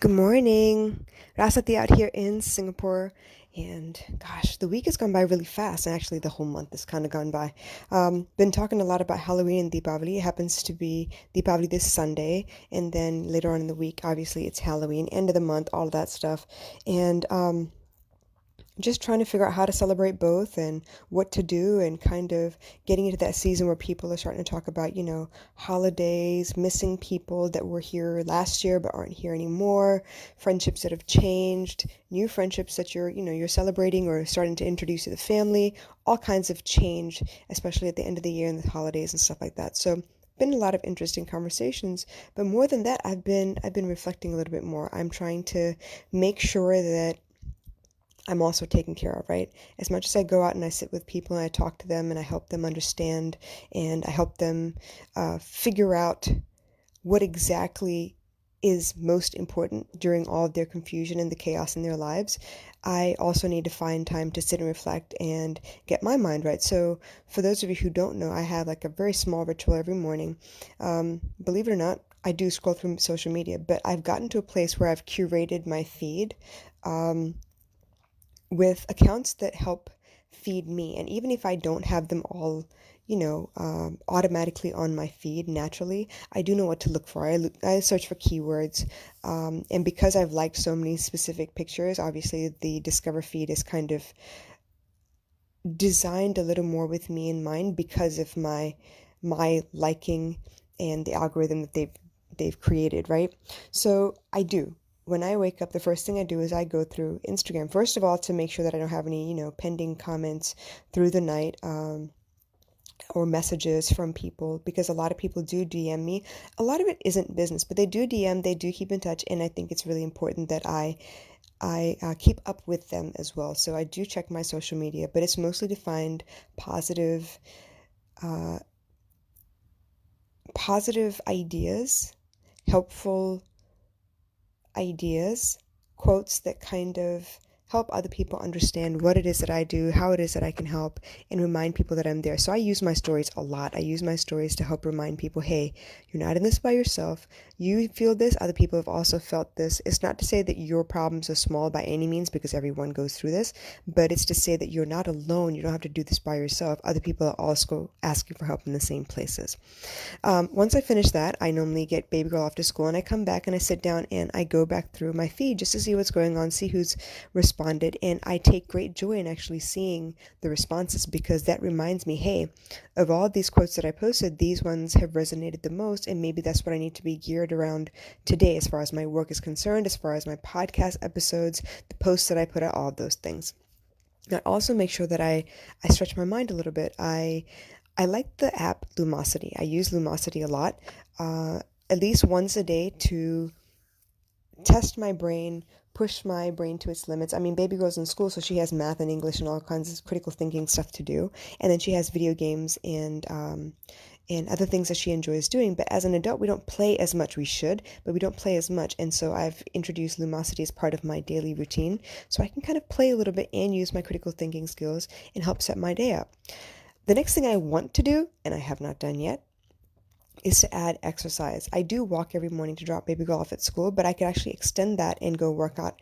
Good morning. Rasati out here in Singapore. And gosh, the week has gone by really fast. And actually, the whole month has kind of gone by. Been talking a lot about Halloween and Deepavali. It happens to be Deepavali this Sunday. And then later on in the week, obviously, it's Halloween, end of the month, all of that stuff. And just trying to figure out how to celebrate both and what to do, and kind of getting into that season where people are starting to talk about, holidays, missing people that were here last year but aren't here anymore, friendships that have changed, new friendships that you're celebrating or starting to introduce to the family, all kinds of change, especially at the end of the year and the holidays and stuff like that. So been a lot of interesting conversations, but more than that, I've been reflecting a little bit more. I'm trying to make sure that I'm also taken care of, right? As much as I go out and I sit with people and I talk to them and I help them understand and I help them figure out what exactly is most important during all of their confusion and the chaos in their lives, I also need to find time to sit and reflect and get my mind right. So, for those of you who don't know, I have like a very small ritual every morning. Believe it or not, I do scroll through social media, but I've gotten to a place where I've curated my feed. Um, with accounts that help feed me. And even if I don't have them all, automatically on my feed naturally, I do know what to look for. I search for keywords. And because I've liked so many specific pictures, obviously the Discover feed is kind of designed a little more with me in mind because of my liking and the algorithm that they've created, right? So I do. When I wake up, the first thing I do is I go through Instagram. First of all, to make sure that I don't have any, pending comments through the night, or messages from people, because a lot of people do DM me. A lot of it isn't business, but they do DM, they do keep in touch, and I think it's really important that I keep up with them as well. So I do check my social media, but it's mostly to find positive, uh, positive ideas, helpful ideas, quotes that kind of help other people understand what it is that I do, how it is that I can help, and remind people that I'm there. So I use my stories a lot. I use my stories to help remind people, hey, you're not in this by yourself. You feel this, other people have also felt this. It's not to say that your problems are small by any means, because everyone goes through this, but it's to say that you're not alone. You don't have to do this by yourself. Other people are also asking for help in the same places. Once I finish that, I normally get baby girl off to school and I come back and I sit down and I go back through my feed just to see what's going on, see who's responded. And I take great joy in actually seeing the responses, because that reminds me, hey, of all these quotes that I posted, these ones have resonated the most. And maybe that's what I need to be geared around today as far as my work is concerned, as far as my podcast episodes, the posts that I put out, all of those things. I also make sure that I stretch my mind a little bit. I like the app Lumosity. I use Lumosity a lot, at least once a day, to test my brain, push my brain to its limits. I mean, baby girl's in school, so she has math and English and all kinds of critical thinking stuff to do. And then she has video games and other things that she enjoys doing. But as an adult, we don't play as much. We should, but we don't play as much. And so I've introduced Lumosity as part of my daily routine, so I can kind of play a little bit and use my critical thinking skills and help set my day up. The next thing I want to do, and I have not done yet, is to add exercise. I do walk every morning to drop baby girl off at school, but I could actually extend that and go work out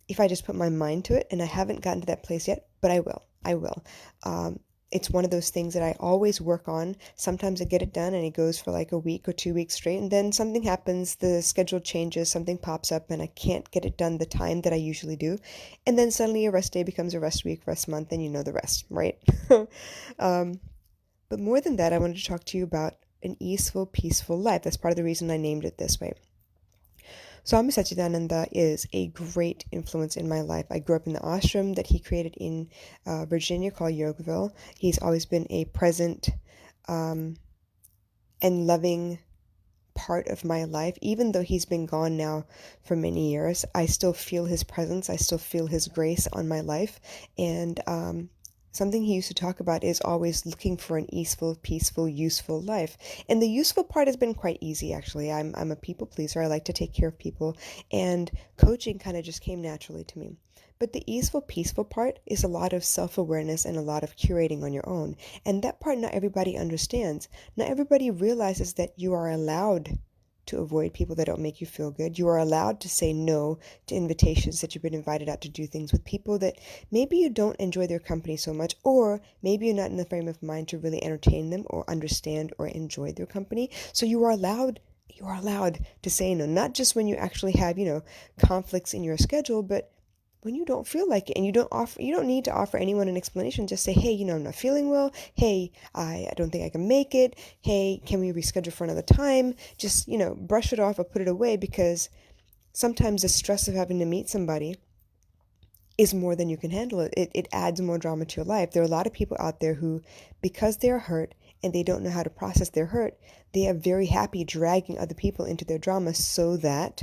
if I just put my mind to it. And I haven't gotten to that place yet, but I will. I will. It's one of those things that I always work on. Sometimes I get it done and it goes for like a week or 2 weeks straight, and then something happens, the schedule changes, something pops up, and I can't get it done the time that I usually do. And then suddenly a rest day becomes a rest week, rest month, and you know the rest, right? um, but more than that, I wanted to talk to you about an easeful, peaceful life. That's part of the reason I named it this way. Swami Satchidananda is a great influence in my life. I grew up in the ashram that he created in Virginia called Yogaville. He's always been a present um, and loving part of my life. Even though he's been gone now for many years, I still feel his presence. I still feel his grace on my life. And something he used to talk about is always looking for an easeful, peaceful, useful life. And the useful part has been quite easy, actually. I'm a people pleaser. I like to take care of people, and coaching kind of just came naturally to me. But the easeful, peaceful part is a lot of self-awareness and a lot of curating on your own. And that part not everybody understands. Not everybody realizes that you are allowed to avoid people that don't make you feel good. You are allowed to say no to invitations that you've been invited out to do things with people that maybe you don't enjoy their company so much, or maybe you're not in the frame of mind to really entertain them or understand or enjoy their company. So you are allowed to say no, not just when you actually have, conflicts in your schedule, but when you don't feel like it, and you don't need to offer anyone an explanation. Just say, hey, I'm not feeling well. Hey, I don't think I can make it. Hey, can we reschedule for another time? Just, brush it off or put it away, because sometimes the stress of having to meet somebody is more than you can handle. It adds more drama to your life. There are a lot of people out there who, because they're hurt and they don't know how to process their hurt, they are very happy dragging other people into their drama so that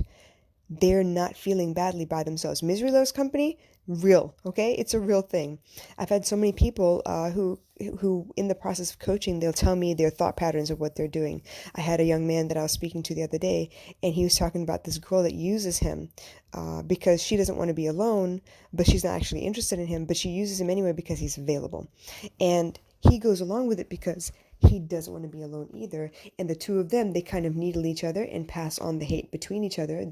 they're not feeling badly by themselves. Misery loves company, real, okay? It's a real thing. I've had so many people who in the process of coaching, they'll tell me their thought patterns of what they're doing. I had a young man that I was speaking to the other day, and he was talking about this girl that uses him because she doesn't want to be alone, but she's not actually interested in him, but she uses him anyway because he's available. And he goes along with it because he doesn't want to be alone either. And the two of them, they kind of needle each other and pass on the hate between each other,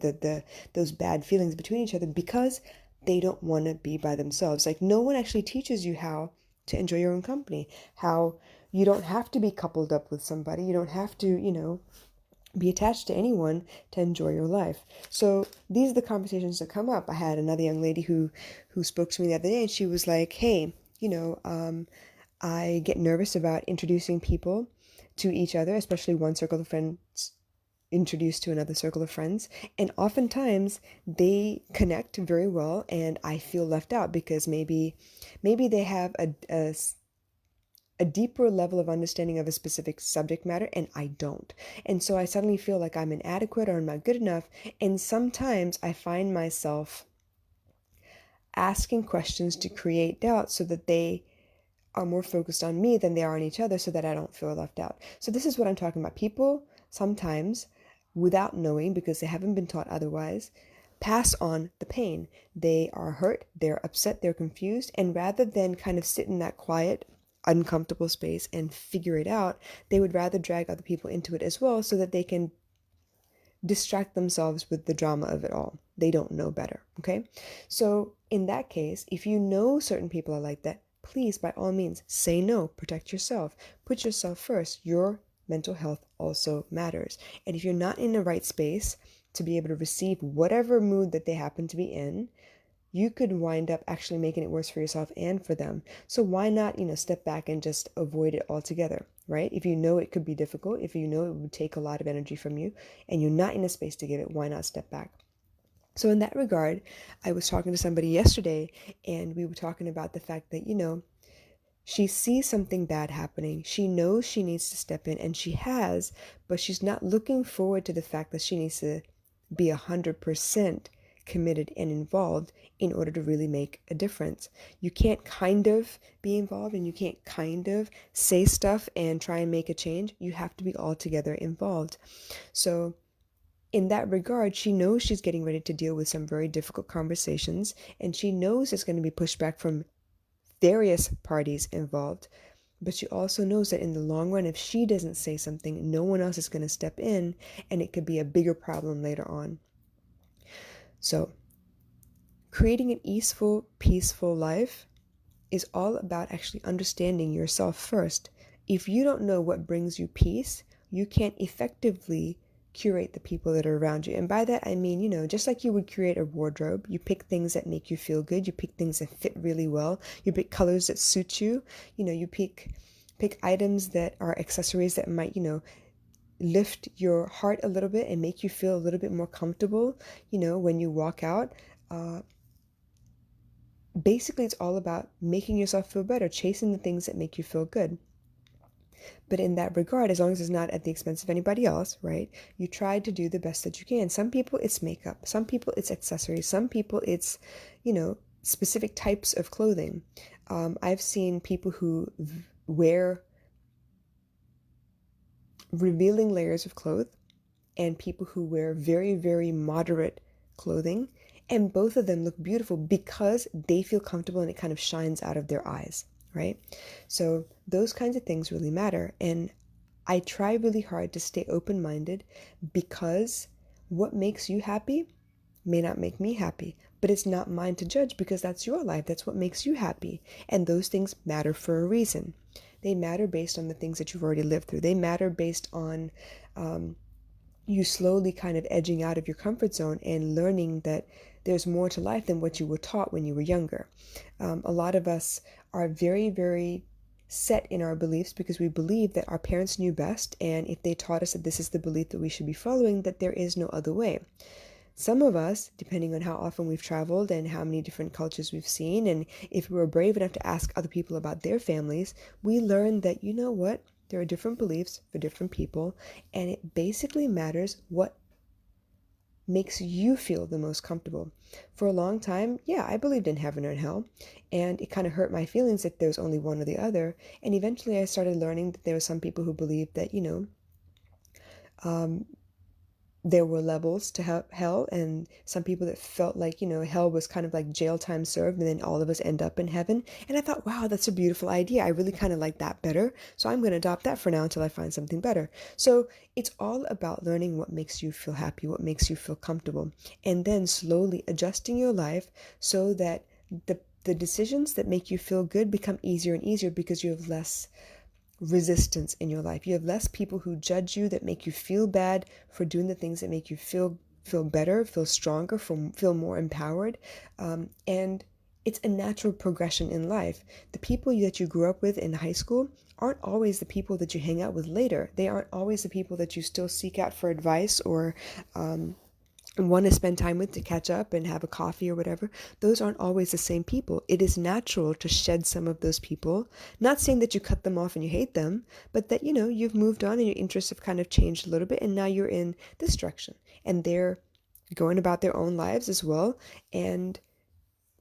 those bad feelings between each other, because they don't want to be by themselves. Like, no one actually teaches you how to enjoy your own company, how you don't have to be coupled up with somebody. You don't have to, be attached to anyone to enjoy your life. So these are the conversations that come up. I had another young lady who spoke to me the other day, and she was like, hey, I get nervous about introducing people to each other, especially one circle of friends introduced to another circle of friends. And oftentimes they connect very well, and I feel left out because maybe they have a deeper level of understanding of a specific subject matter, and I don't. And so I suddenly feel like I'm inadequate or I'm not good enough. And sometimes I find myself asking questions to create doubt so that they are more focused on me than they are on each other, so that I don't feel left out. So this is what I'm talking about. People sometimes, without knowing, because they haven't been taught otherwise, pass on the pain. They are hurt, they're upset, they're confused, and rather than kind of sit in that quiet, uncomfortable space and figure it out, they would rather drag other people into it as well so that they can distract themselves with the drama of it all. They don't know better, okay? So in that case, if you know certain people are like that, please, by all means, say no, protect yourself, put yourself first. Your mental health also matters. And if you're not in the right space to be able to receive whatever mood that they happen to be in, you could wind up actually making it worse for yourself and for them. So why not, step back and just avoid it altogether, right? If you know it could be difficult, if you know it would take a lot of energy from you and you're not in a space to give it, why not step back? So in that regard, I was talking to somebody yesterday, and we were talking about the fact that, she sees something bad happening. She knows she needs to step in, and she has, but she's not looking forward to the fact that she needs to be 100% committed and involved in order to really make a difference. You can't kind of be involved, and you can't kind of say stuff and try and make a change. You have to be altogether involved. So in that regard, she knows she's getting ready to deal with some very difficult conversations, and she knows there's going to be pushback from various parties involved. But she also knows that in the long run, if she doesn't say something, no one else is going to step in, and it could be a bigger problem later on. So creating an easeful, peaceful life is all about actually understanding yourself first. If you don't know what brings you peace, you can't effectively curate the people that are around you. And by that, I mean, just like you would curate a wardrobe, you pick things that make you feel good. You pick things that fit really well. You pick colors that suit you. You pick items that are accessories that might, lift your heart a little bit and make you feel a little bit more comfortable, when you walk out. Basically, it's all about making yourself feel better, chasing the things that make you feel good. But in that regard, as long as it's not at the expense of anybody else, right? You try to do the best that you can. Some people it's makeup. Some people it's accessories. Some people it's, specific types of clothing. I've seen people who wear revealing layers of clothes and people who wear very, very moderate clothing. And both of them look beautiful because they feel comfortable and it kind of shines out of their eyes, right? So those kinds of things really matter. And I try really hard to stay open-minded because what makes you happy may not make me happy, but it's not mine to judge because that's your life. That's what makes you happy. And those things matter for a reason. They matter based on the things that you've already lived through. They matter based on you slowly kind of edging out of your comfort zone and learning that there's more to life than what you were taught when you were younger. A lot of us are very, very set in our beliefs because we believe that our parents knew best, and if they taught us that this is the belief that we should be following, that there is no other way. Some of us, depending on how often we've traveled and how many different cultures we've seen, and if we were brave enough to ask other people about their families, we learned that, you know what, there are different beliefs for different people, and it basically matters what makes you feel the most comfortable. For a long time, yeah, I believed in heaven or hell, and it kind of hurt my feelings if there was only one or the other. And eventually I started learning that there were some people who believed that, um, there were levels to hell, and some people that felt like, hell was kind of like jail time served, and then all of us end up in heaven. And I thought, wow, that's a beautiful idea. I really kind of like that better. So I'm going to adopt that for now until I find something better. So it's all about learning what makes you feel happy, what makes you feel comfortable, and then slowly adjusting your life so that the decisions that make you feel good become easier and easier because you have less resistance in your life. You have less people who judge you, that make you feel bad for doing the things that make you feel better, feel stronger, feel more empowered. And it's a natural progression in life. The people that you grew up with in high school aren't always the people that you hang out with later. They aren't always the people that you still seek out for advice or want to spend time with to catch up and have a coffee or whatever. Those aren't always the same people. It is natural to shed some of those people. Not saying that you cut them off and you hate them, but that, you've moved on and your interests have kind of changed a little bit, and now you're in this direction. And they're going about their own lives as well. And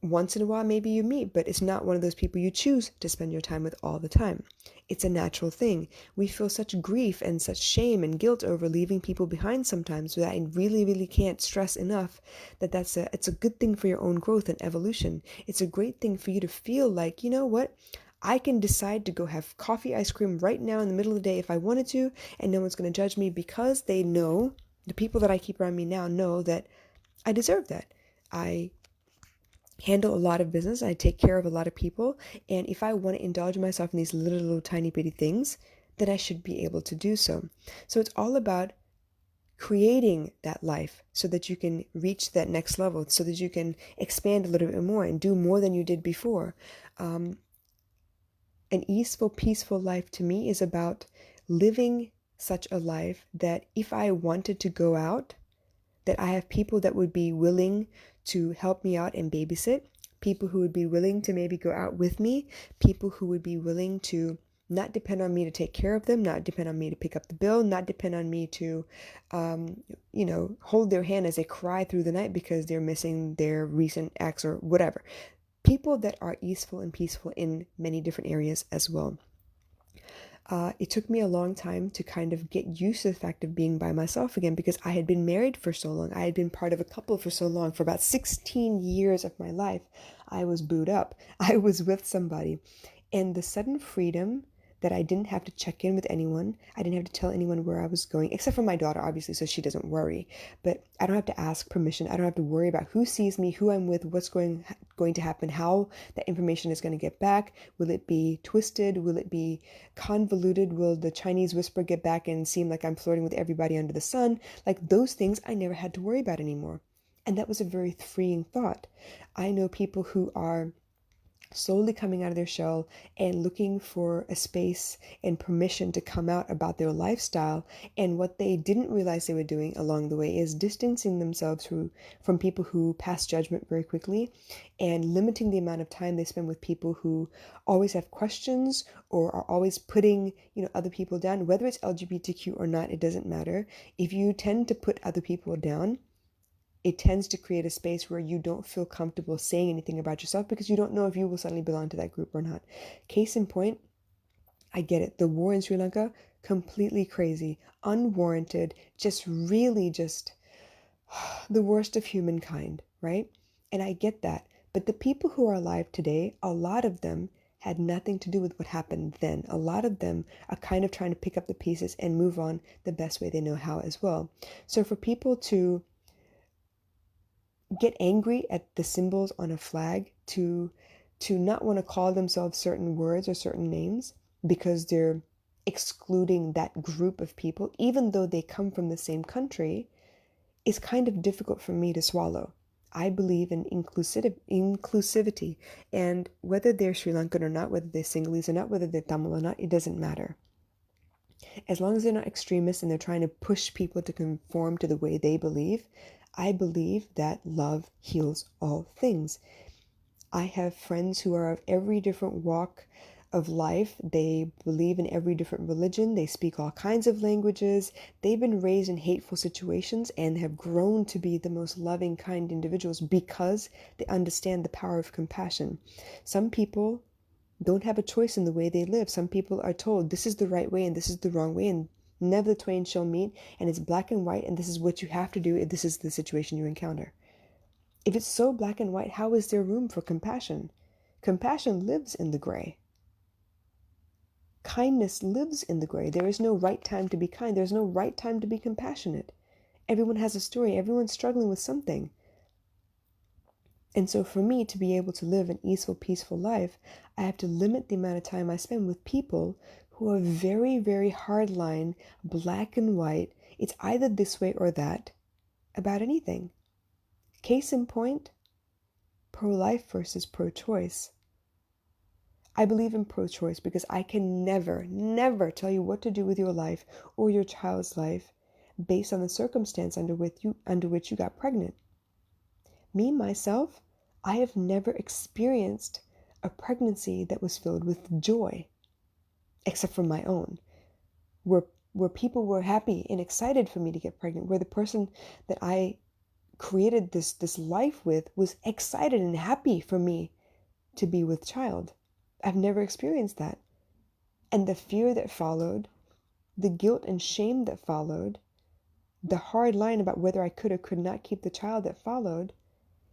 once in a while, maybe you meet, but it's not one of those people you choose to spend your time with all the time. It's a natural thing. We feel such grief and such shame and guilt over leaving people behind sometimes, that I really, really can't stress enough that it's a good thing for your own growth and evolution. It's a great thing for you to feel like, you know what? I can decide to go have coffee ice cream right now in the middle of the day if I wanted to, and no one's going to judge me because they know, the people that I keep around me now know that I deserve that. I handle a lot of business. I take care of a lot of people. And if I want to indulge myself in these little tiny bitty things, then I should be able to do so. So it's all about creating that life so that you can reach that next level, so that you can expand a little bit more and do more than you did before. An easeful, peaceful life to me is about living such a life that if I wanted to go out, that I have people that would be willing to help me out and babysit, people who would be willing to maybe go out with me, people who would be willing to not depend on me to take care of them, not depend on me to pick up the bill, not depend on me to, hold their hand as they cry through the night because they're missing their recent ex or whatever. People that are easeful and peaceful in many different areas as well. It took me a long time to kind of get used to the fact of being by myself again because I had been married for so long. I had been part of a couple for so long. For about 16 years of my life, I was booed up. I was with somebody. And the sudden freedom that I didn't have to check in with anyone. I didn't have to tell anyone where I was going, except for my daughter, obviously, so she doesn't worry. But I don't have to ask permission. I don't have to worry about who sees me, who I'm with, what's going to happen, how that information is going to get back. Will it be twisted? Will it be convoluted? Will the Chinese whisper get back and seem like I'm flirting with everybody under the sun? Like those things I never had to worry about anymore. And that was a very freeing thought. I know people who are slowly coming out of their shell and looking for a space and permission to come out about their lifestyle. And what they didn't realize they were doing along the way is distancing themselves from people who pass judgment very quickly and limiting the amount of time they spend with people who always have questions or are always putting, other people down. Whether it's LGBTQ or not, it doesn't matter. If you tend to put other people down, it tends to create a space where you don't feel comfortable saying anything about yourself because you don't know if you will suddenly belong to that group or not. Case in point, I get it. The war in Sri Lanka, completely crazy, unwarranted, just really just the worst of humankind, right? And I get that. But the people who are alive today, a lot of them had nothing to do with what happened then. A lot of them are kind of trying to pick up the pieces and move on the best way they know how as well. So for people to get angry at the symbols on a flag, to not want to call themselves certain words or certain names because they're excluding that group of people, even though they come from the same country, is kind of difficult for me to swallow. I believe in inclusivity, and whether they're Sri Lankan or not, whether they're Sinhalese or not, whether they're Tamil or not, it doesn't matter. As long as they're not extremists and they're trying to push people to conform to the way they believe, I believe that love heals all things. I have friends who are of every different walk of life. They believe in every different religion. They speak all kinds of languages. They've been raised in hateful situations and have grown to be the most loving, kind individuals because they understand the power of compassion. Some people don't have a choice in the way they live. Some people are told this is the right way and this is the wrong way, and never the twain shall meet, and it's black and white, and this is what you have to do if this is the situation you encounter. If it's so black and white, how is there room for compassion? Compassion lives in the gray. Kindness lives in the gray. There is no right time to be kind. There's no right time to be compassionate. Everyone has a story. Everyone's struggling with something. And so for me to be able to live an easeful, peaceful life, I have to limit the amount of time I spend with people who are very, very hardline, black and white. It's either this way or that about anything. Case in point, pro-life versus pro-choice. I believe in pro-choice because I can never, never tell you what to do with your life or your child's life based on the circumstance under which you got pregnant. Me, myself, I have never experienced a pregnancy that was filled with joy, except for my own, where people were happy and excited for me to get pregnant, where the person that I created this life with was excited and happy for me to be with child. I've never experienced that. And the fear that followed, the guilt and shame that followed, the hard line about whether I could or could not keep the child that followed,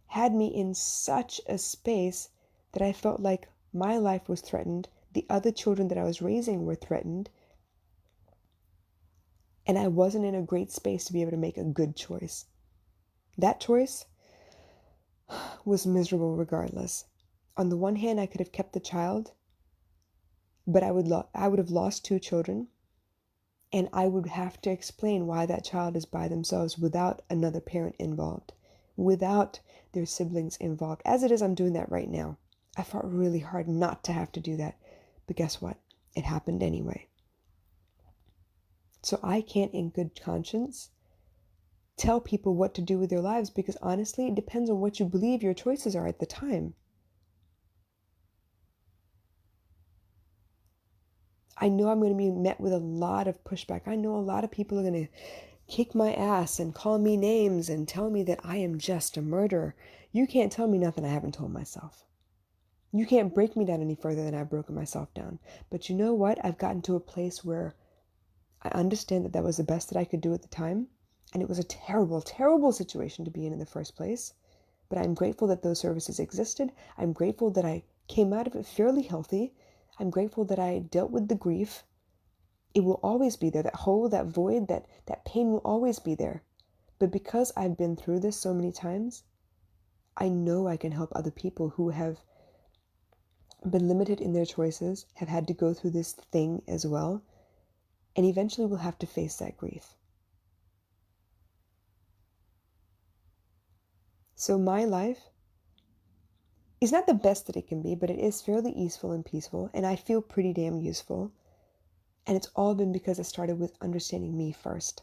had me in such a space that I felt like my life was threatened, the other children that I was raising were threatened, and I wasn't in a great space to be able to make a good choice. That choice was miserable regardless. On the one hand, I could have kept the child, but I would have lost 2 children, and I would have to explain why that child is by themselves without another parent involved, without their siblings involved. As it is, I'm doing that right now. I fought really hard not to have to do that, but guess what? It happened anyway. So I can't in good conscience tell people what to do with their lives because honestly, it depends on what you believe your choices are at the time. I know I'm going to be met with a lot of pushback. I know a lot of people are going to kick my ass and call me names and tell me that I am just a murderer. You can't tell me nothing I haven't told myself. You can't break me down any further than I've broken myself down. But you know what? I've gotten to a place where I understand that that was the best that I could do at the time. And it was a terrible, terrible situation to be in the first place. But I'm grateful that those services existed. I'm grateful that I came out of it fairly healthy. I'm grateful that I dealt with the grief. It will always be there. That hole, that void, that pain will always be there. But because I've been through this so many times, I know I can help other people who have been limited in their choices, have had to go through this thing as well, and eventually will have to face that grief. So my life is not the best that it can be, but it is fairly easeful and peaceful, and I feel pretty damn useful. And it's all been because I started with understanding me first,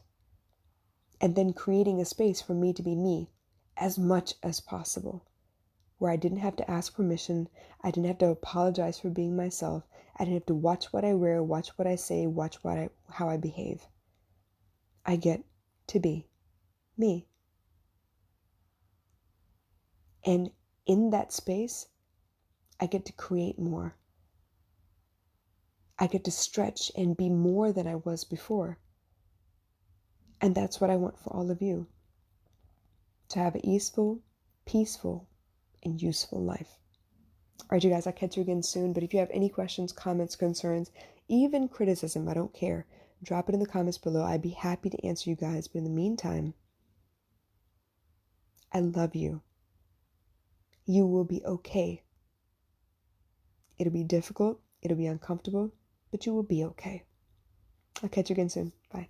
and then creating a space for me to be me as much as possible, where I didn't have to ask permission, I didn't have to apologize for being myself, I didn't have to watch what I wear, watch what I say, watch how I behave. I get to be me. And in that space, I get to create more. I get to stretch and be more than I was before. And that's what I want for all of you. To have an easeful, peaceful, and useful life. All right, you guys, I'll catch you again soon. But if you have any questions, comments, concerns, even criticism, I don't care. Drop it in the comments below. I'd be happy to answer you guys. But in the meantime, I love you. You will be okay. It'll be difficult. It'll be uncomfortable, but you will be okay. I'll catch you again soon. Bye.